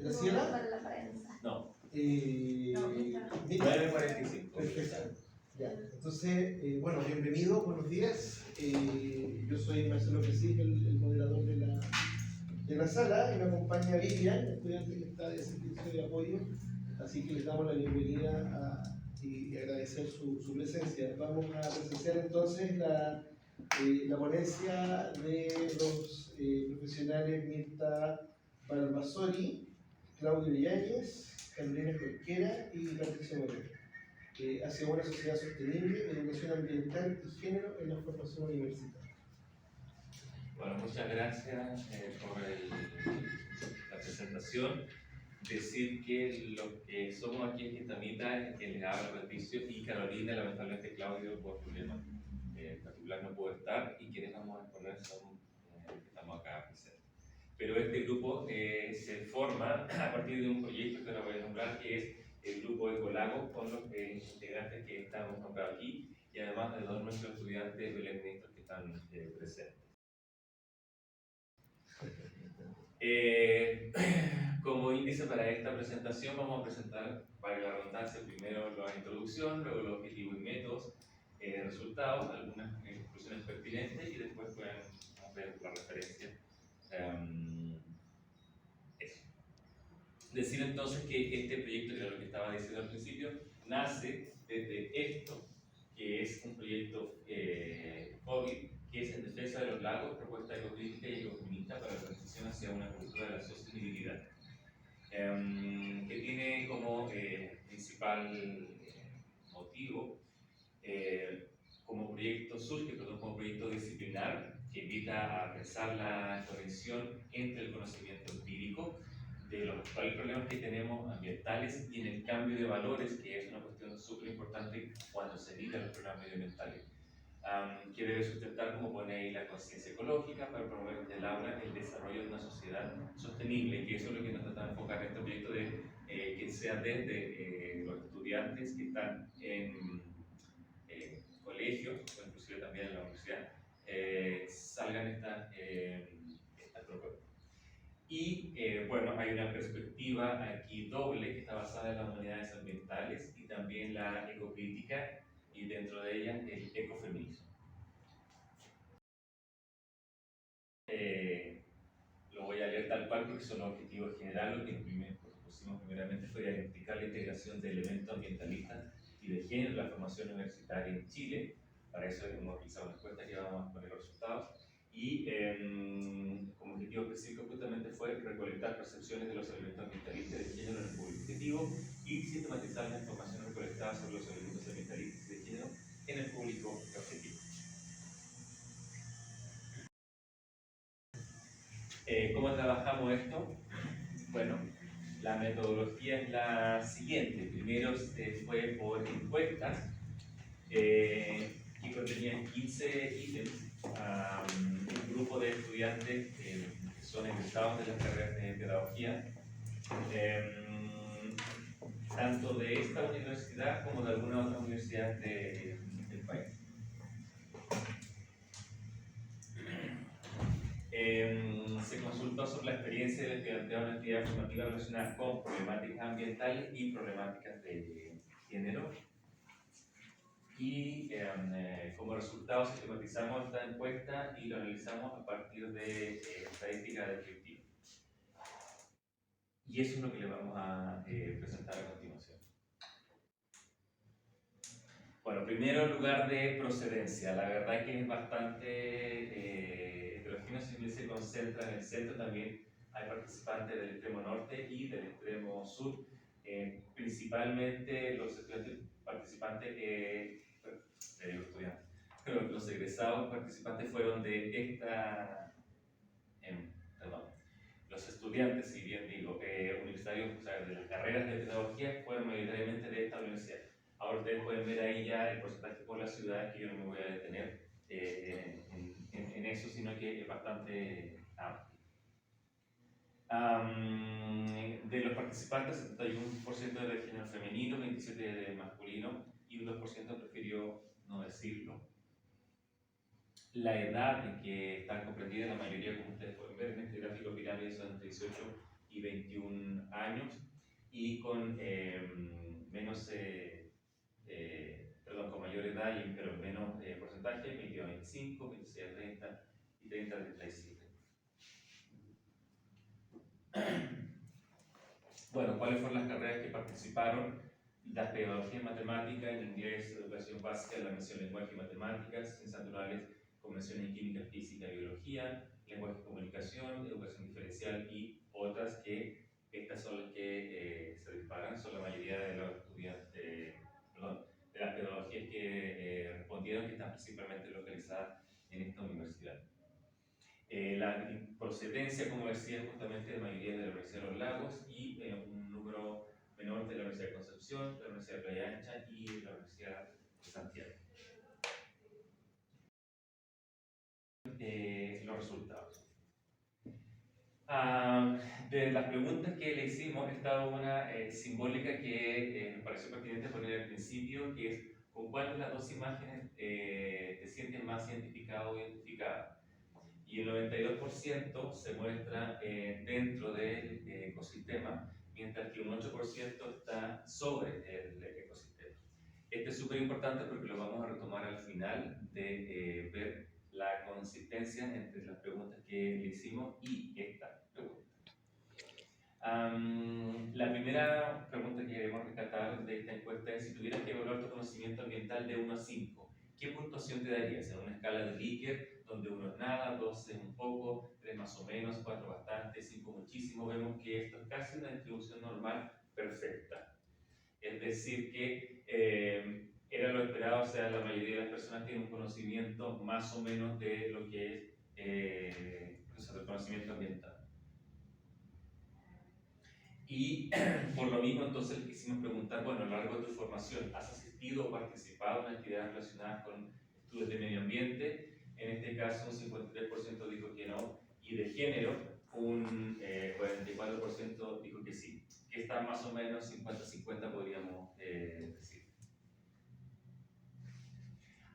Graciela. Para la prensa. No. No, Mita. 9:45. Perfecto. Ya. Entonces, bueno, bienvenido, buenos días. Yo soy Marcelo Pesís, el moderador de la sala, y me acompaña Vivian, estudiante que está de servicio de apoyo, así que les damos la bienvenida y agradecer su presencia. Vamos a presenciar entonces la ponencia de los profesionales Mirta Balbasori, Claudio Yáñez, Carolina Jorquera y Patricia Moreno, hacia una sociedad sostenible, educación ambiental y género en la formación universitaria. Bueno, muchas gracias por la presentación. Decir que los que somos aquí en Gintamita, que les habla Patricio, y Carolina, lamentablemente Claudio por problemas particular no pudo estar, y quienes vamos a exponer son que estamos acá presentes. Pero este grupo se forma a partir de un proyecto que ahora voy a nombrar, que es el grupo Ecolago, con los integrantes que estamos nombrados aquí, y además de todos nuestros estudiantes belenministros que están presentes. Como índice para esta presentación vamos a presentar, para la redundancia, primero la introducción, luego los objetivos y métodos, resultados, algunas conclusiones pertinentes y después pueden ver la referencia. Eso. Decir entonces que este proyecto, que era lo que estaba diciendo al principio, nace desde esto, que es un proyecto COVID, que es en defensa de los lagos, propuesta ecocrítica y ecofeminista para la transición hacia una cultura de la sostenibilidad, que tiene como principal motivo, como proyecto disciplinar, que invita a pensar la conexión entre el conocimiento empírico de los actuales problemas que tenemos ambientales y en el cambio de valores, que es una cuestión súper importante cuando se miran los problemas medioambientales, que debe sustentar, como pone ahí, la conciencia ecológica para promover desde el aula el desarrollo de una sociedad sostenible, que eso es lo que nos trata de enfocar en este proyecto, de que sea desde los estudiantes que están en colegios, o inclusive también en la universidad, salgan estas propuestas. Y bueno, hay una perspectiva aquí doble que está basada en las humanidades ambientales y también la ecocrítica, y dentro de ella el ecofeminismo. Lo voy a leer tal cual porque son los objetivos generales. Lo que pusimos primeramente fue identificar la integración de elementos ambientalistas y de género en la formación universitaria en Chile. Para eso hemos realizado una encuesta que vamos a poner los resultados. Y como objetivo específico justamente fue recolectar percepciones de los elementos ambientalistas y de género en el público objetivo y sistematizar la información recolectada sobre los elementos ambientalistas y de género en el público objetivo. ¿Cómo trabajamos esto? Bueno, la metodología es la siguiente. Primero fue por encuestas que contenían 15 ítems a un grupo de estudiantes que son egresados de las carreras de pedagogía, tanto de esta universidad como de alguna otra universidad del país. Se consultó sobre la experiencia del estudiante de una actividad formativa relacionada con problemáticas ambientales y problemáticas de género. Y como resultado sistematizamos esta encuesta y lo analizamos a partir de estadísticas descriptivas. Y eso es lo que le vamos a presentar a continuación. Bueno, primero, lugar de procedencia. La verdad es que es bastante heterogéneo, si se concentra en el centro. También hay participantes del extremo norte y del extremo sur. Principalmente los estudiantes participantes, pero los egresados participantes fueron de esta, perdón, los estudiantes, si bien digo, universitarios, o sea, de las carreras de pedagogía, fueron mayoritariamente de esta universidad. Ahora ustedes pueden ver ahí ya el porcentaje por la ciudad, que yo no me voy a detener en eso, sino que es bastante amplio. De los participantes, 71% de género femenino, 27% de masculino y un 2% prefirió no decirlo. La edad en que están comprendidas la mayoría, como ustedes pueden ver en este gráfico pirámide, son entre 18 y 21 años, y con con mayor edad, pero menos porcentaje, 22 a 25, 26 a 30 y 30 a 37. Bueno, ¿cuáles fueron las carreras que participaron? Las pedagogías matemáticas, en inglés, educación básica, la mención lenguaje y matemáticas, ciencias naturales, convenciones en química, física y biología, lenguaje y comunicación, educación diferencial y otras que estas son las que se disparan, son la mayoría de los estudiantes, de las pedagogías que respondieron, que están principalmente localizadas en esta universidad. La procedencia, como decía, justamente de la mayoría de la Universidad de los Lagos y un número menor de la Universidad de Concepción, la Universidad de Playa Ancha y la Universidad de Santiago. Los resultados. De las preguntas que le hicimos, estaba una simbólica que me pareció pertinente poner al principio, que es con cuál de las dos imágenes te sientes más identificado o identificada. Y el 92% se muestra dentro del ecosistema, mientras que un 8% está sobre el ecosistema. Este es súper importante porque lo vamos a retomar al final de ver la consistencia entre las preguntas que le hicimos y esta pregunta. La primera pregunta que queremos rescatar de esta encuesta es: si tuvieras que evaluar tu conocimiento ambiental de 1 a 5, ¿qué puntuación te darías? En una escala de Likert, donde 1 es nada, 2 es un poco, 3 más o menos, 4 bastante, 5 muchísimo, vemos que esto es casi una distribución normal perfecta. Es decir, que era lo esperado, o sea, la mayoría de las personas tienen un conocimiento más o menos de lo que es el conocimiento ambiental. Y por lo mismo, entonces, le quisimos preguntar, bueno, a lo largo de tu formación, ¿has asistido o participado en actividades relacionadas con estudios de medio ambiente? En este caso, un 53% dijo que no, y de género, un 44% dijo que sí, que está más o menos 50-50, podríamos decir.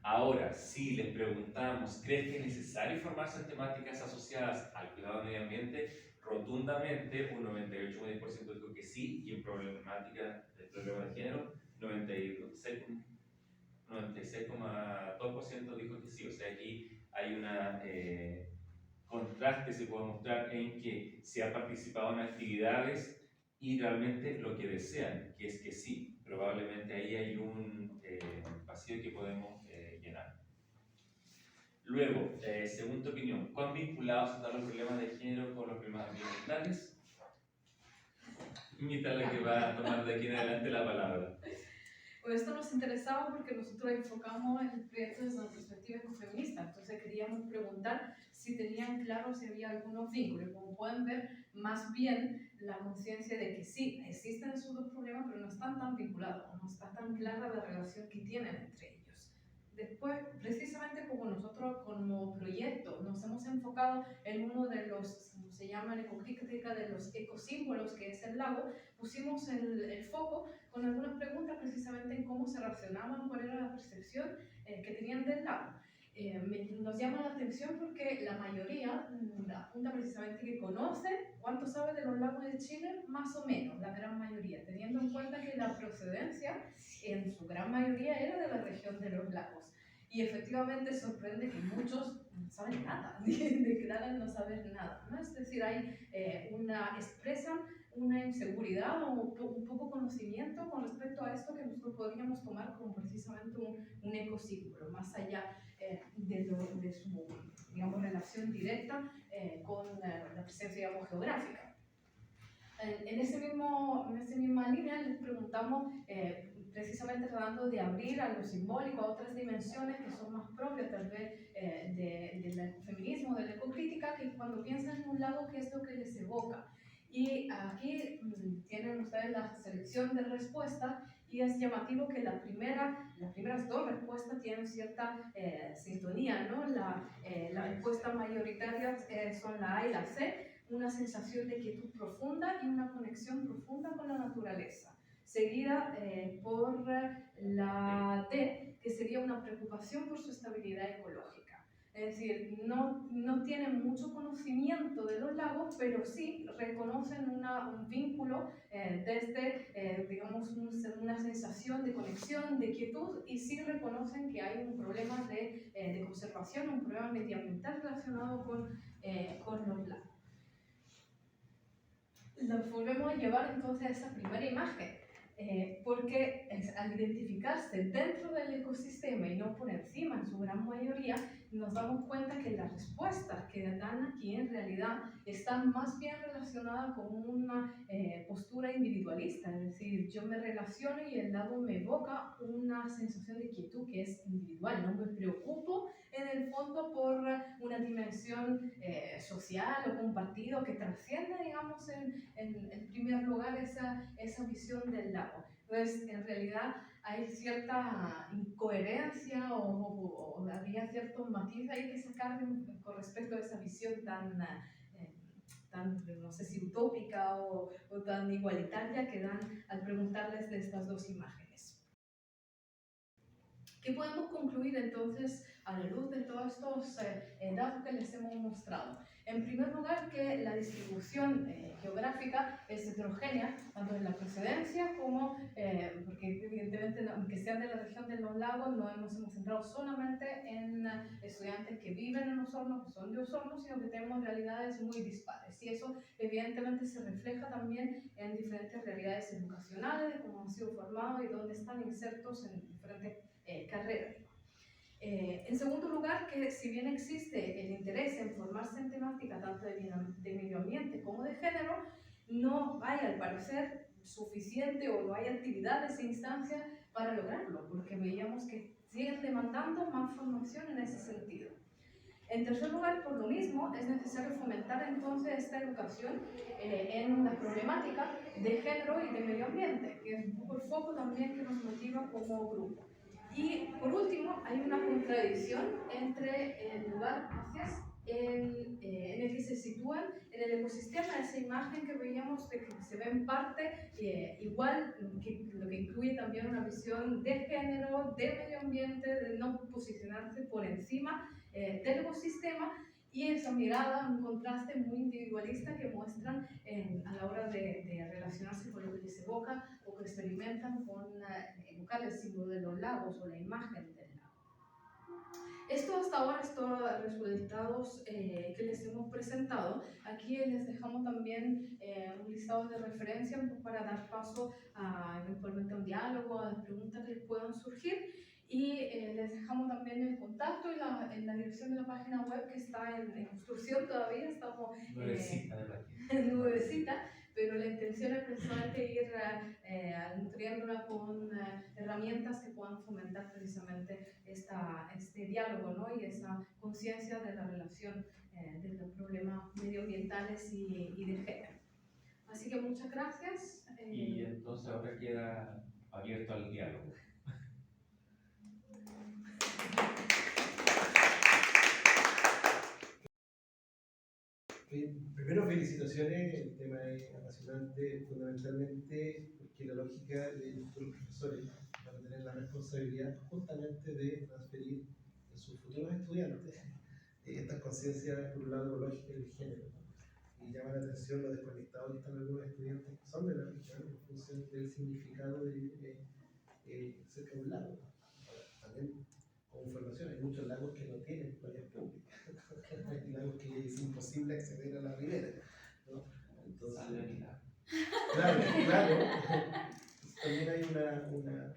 Ahora, si les preguntamos, ¿crees que es necesario formarse en temáticas asociadas al cuidado del medio ambiente? Rotundamente, un 98% dijo que sí, y en problemática del problema de género, 96,2% dijo que sí. O sea, aquí hay un contraste, se puede mostrar, en que se ha participado en actividades y realmente lo que desean, que es que sí. Probablemente ahí hay un vacío que podemos llenar. Luego, según tu opinión, ¿cuán vinculados están los problemas de género con los problemas ambientales? Invita a la que va a tomar de aquí en adelante la palabra. Pues esto nos interesaba porque nosotros enfocamos el proyecto desde una perspectiva ecofeminista, entonces queríamos preguntar si tenían claro si había algunos vínculos. Como pueden ver, más bien la conciencia de que sí, existen esos dos problemas, pero no están tan vinculados, no está tan clara la relación que tienen entre ellos. Después, precisamente como nosotros como proyecto nos hemos enfocado en uno de los, como se llama en ecocrítica, de los ecosímbolos, que es el lago, pusimos el foco con algunas preguntas precisamente en cómo se relacionaban, cuál era la percepción que tenían del lago. Nos llama la atención porque la mayoría apunta precisamente que conoce cuánto sabe de los lagos de Chile, más o menos, la gran mayoría, teniendo en cuenta que la procedencia en su gran mayoría era de la región de los lagos. Y efectivamente sorprende que muchos no saben nada, declaran no saber nada, ¿no? Es decir, expresan una inseguridad o un poco conocimiento con respecto a esto que nosotros podríamos tomar como precisamente un ecosímbolo, más allá de su, digamos, relación directa con la presencia, digamos, geográfica. En esa misma línea les preguntamos, precisamente tratando de abrir a lo simbólico, a otras dimensiones que son más propias tal vez del ecofeminismo, de la ecocrítica, que cuando piensan en un lago, ¿qué es lo que les evoca? Y aquí tienen ustedes la selección de respuestas y es llamativo que las primeras dos respuestas tienen cierta sintonía, ¿no? Las respuestas mayoritarias son la A y la C, una sensación de quietud profunda y una conexión profunda con la naturaleza, seguida por la D, que sería una preocupación por su estabilidad ecológica. Es decir, no tienen mucho mucho conocimiento de los lagos, pero sí reconocen un vínculo desde, digamos, una sensación de conexión, de quietud, y sí reconocen que hay un problema de conservación, un problema medioambiental relacionado con los lagos. Nos volvemos a llevar entonces a esa primera imagen, porque al identificarse dentro del ecosistema y no por encima en su gran mayoría, nos damos cuenta que las respuestas que dan aquí en realidad están más bien relacionadas con una postura individualista, es decir, yo me relaciono y el lago me evoca una sensación de quietud que es individual, no me preocupo en el fondo por una dimensión social o compartida que trasciende, digamos, en primer lugar esa visión del lago. Entonces, en realidad hay cierta incoherencia o había cierto matiz ahí que sacar con respecto a esa visión tan, no sé si utópica o tan igualitaria que dan al preguntarles de estas dos imágenes. ¿Qué podemos concluir entonces a la luz de todos estos datos que les hemos mostrado? En primer lugar, que la distribución geográfica es heterogénea, tanto en la procedencia como, porque evidentemente, aunque sean de la región de los lagos, no hemos centrado solamente en estudiantes que viven en Osorno, que son de Osorno, sino que tenemos realidades muy dispares. Y eso evidentemente se refleja también en diferentes realidades educacionales, de cómo han sido formados y dónde están insertos en diferentes carreras. En segundo lugar, que si bien existe el interés en formarse en temática tanto de medio ambiente como de género, no hay al parecer suficiente o no hay actividades e instancias para lograrlo, porque veíamos que siguen demandando más formación en ese sentido. En tercer lugar, por lo mismo, es necesario fomentar entonces esta educación en la problemática de género y de medio ambiente, que es un poco el foco también que nos motiva como grupo. Y por último, hay una contradicción entre el lugar, gracias, en el que se sitúan en el ecosistema, esa imagen que veíamos de que se ve en parte igual, que lo que incluye también una visión de género, de medio ambiente, de no posicionarse por encima del ecosistema, y esa mirada, un contraste muy individualista que muestran a la hora de relacionarse con lo que les evoca o que experimentan con evocar el símbolo de los lagos o la imagen del lago. Esto hasta ahora es todos los resultados que les hemos presentado. Aquí les dejamos también un listado de referencias para dar paso a eventualmente un diálogo, a las preguntas que les puedan surgir. Y les dejamos también el contacto y en la dirección de la página web, que está en construcción todavía, estamos nuevecita, pero la intención es precisamente ir nutriéndola con herramientas que puedan fomentar precisamente este diálogo, ¿no? Y esa conciencia de la relación de los problemas medioambientales y de género. Así que muchas gracias. Y entonces ahora queda abierto al diálogo. Primero, felicitaciones, el tema es apasionante, fundamentalmente porque la lógica de los futuros profesores van a tener la responsabilidad justamente de transferir a sus futuros estudiantes estas conciencias, por un lado, ecológica y de género, ¿no? Y llama la atención lo desconectados que están algunos estudiantes que son de la región en función del significado de vivir cerca de un lago. También, como información, hay muchos lagos que no tienen playas públicas. Hay lagos que es imposible acceder a la ribera, ¿no? Entonces, claro. También hay una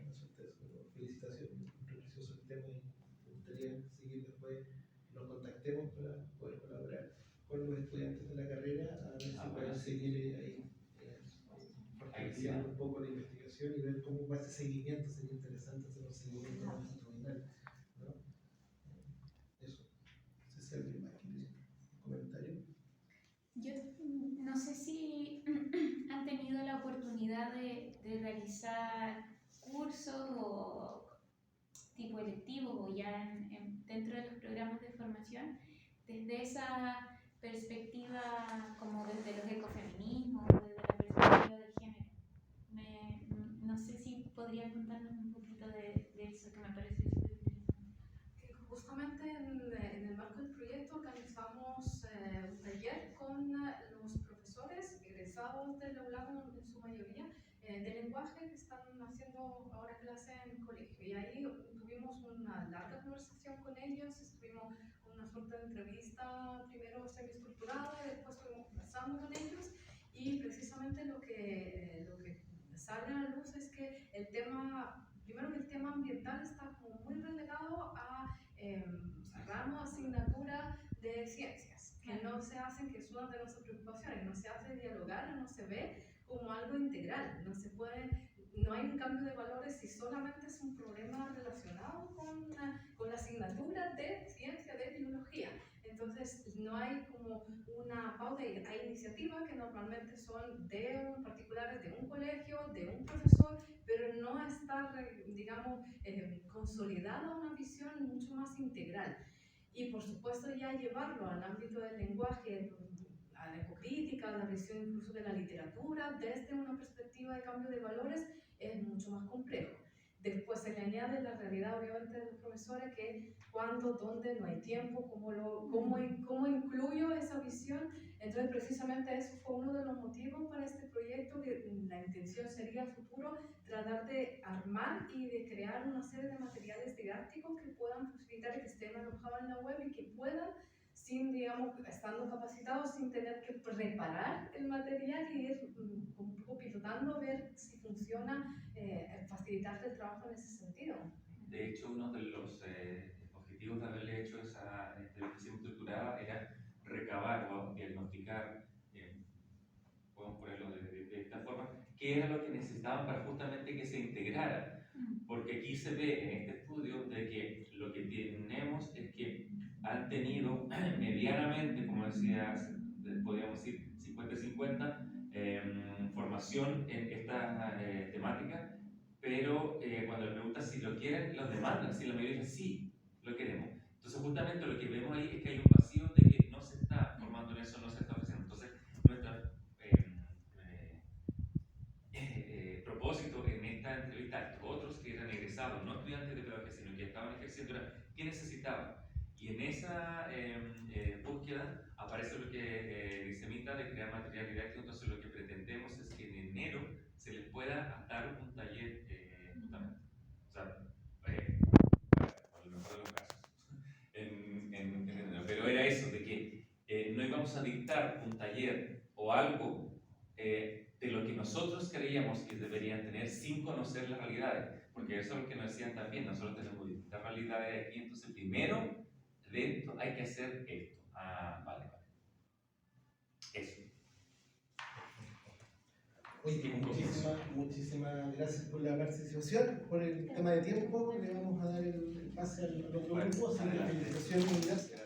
felicitación, un precioso tema, y me gustaría seguir después, nos contactemos para poder colaborar con los estudiantes de la carrera, a ver si pueden seguir ahí fortaleciendo un poco la investigación y ver cómo va ese seguimiento. Sería interesante hacer un seguimiento longitudinal, ¿no? Eso. No sé si alguien más quiere comentario. Yo no sé si han tenido la oportunidad de realizar cursos o tipo electivos o ya dentro de los programas de formación desde esa perspectiva, como desde los ecofeminismos, desde la perspectiva del género. No sé si podrían contarnos un poquito de eso, que me parece súper interesante. Justamente en el marco del proyecto organizamos lenguaje que están haciendo ahora clase en colegio. Y ahí tuvimos una larga conversación con ellos, estuvimos una suerte de entrevista, primero semiestructurada, y después estuvimos conversando con ellos. Y precisamente lo que sale a la luz es que primero que el tema ambiental está como muy relegado a ramo, asignatura de ciencias, que no se hacen, que es una de nuestras preocupaciones, no se hace dialogar, no se ve como algo integral, no hay un cambio de valores si solamente es un problema relacionado con la asignatura de ciencia, de biología. Entonces no hay como una pauta, hay iniciativas que normalmente son particulares de un colegio, de un profesor, pero no está, digamos, consolidada una visión mucho más integral. Y por supuesto ya llevarlo al ámbito del lenguaje, a la ecocrítica, a la visión incluso de la literatura, desde una perspectiva de cambio de valores, es mucho más complejo. Después se le añade la realidad obviamente de los profesores, que cuándo, dónde, no hay tiempo, cómo incluyo esa visión. Entonces precisamente eso fue uno de los motivos para este proyecto, que la intención sería al futuro tratar de armar y de crear una serie de materiales didácticos que puedan facilitar y que estén alojados en la web y que puedan, estando capacitados, sin tener que preparar el material y ir un poco pilotando, a ver si funciona, facilitar el trabajo en ese sentido. De hecho, uno de los objetivos de haberle hecho esta revisión estructurada era recabar o diagnosticar, podemos ponerlo de esta forma, qué era lo que necesitaban para justamente que se integrara. Porque aquí se ve en este estudio de que lo que tenemos es que han tenido medianamente, como decías, podríamos decir 50-50, formación en esta temática, pero cuando le preguntas si lo quieren, los demandan. Si la mayoría dice sí, lo queremos. Entonces justamente lo que vemos ahí es que hay un vacío de que no se está formando en eso, no se está ofreciendo. Entonces nuestro propósito en esta entrevista, otros que eran egresados, no estudiantes de pedagogía, sino que estaban ejerciendo, era qué necesitaban. Y en esa búsqueda aparece lo que dice Mita de crear material didáctico. Entonces lo que pretendemos es que en enero se les pueda dar un taller justamente. O sea, para el mejor de los casos. Pero era eso, de que no íbamos a dictar un taller o algo de lo que nosotros creíamos que deberían tener sin conocer las realidades. Porque eso es lo que nos decían también, nosotros tenemos distintas realidades aquí, entonces primero de esto hay que hacer esto. Ah, vale. Eso. Oye, muchísimas gracias por la participación. Por el tema de tiempo, le vamos a dar el pase al otro grupo. Así que felicitaciones y gracias.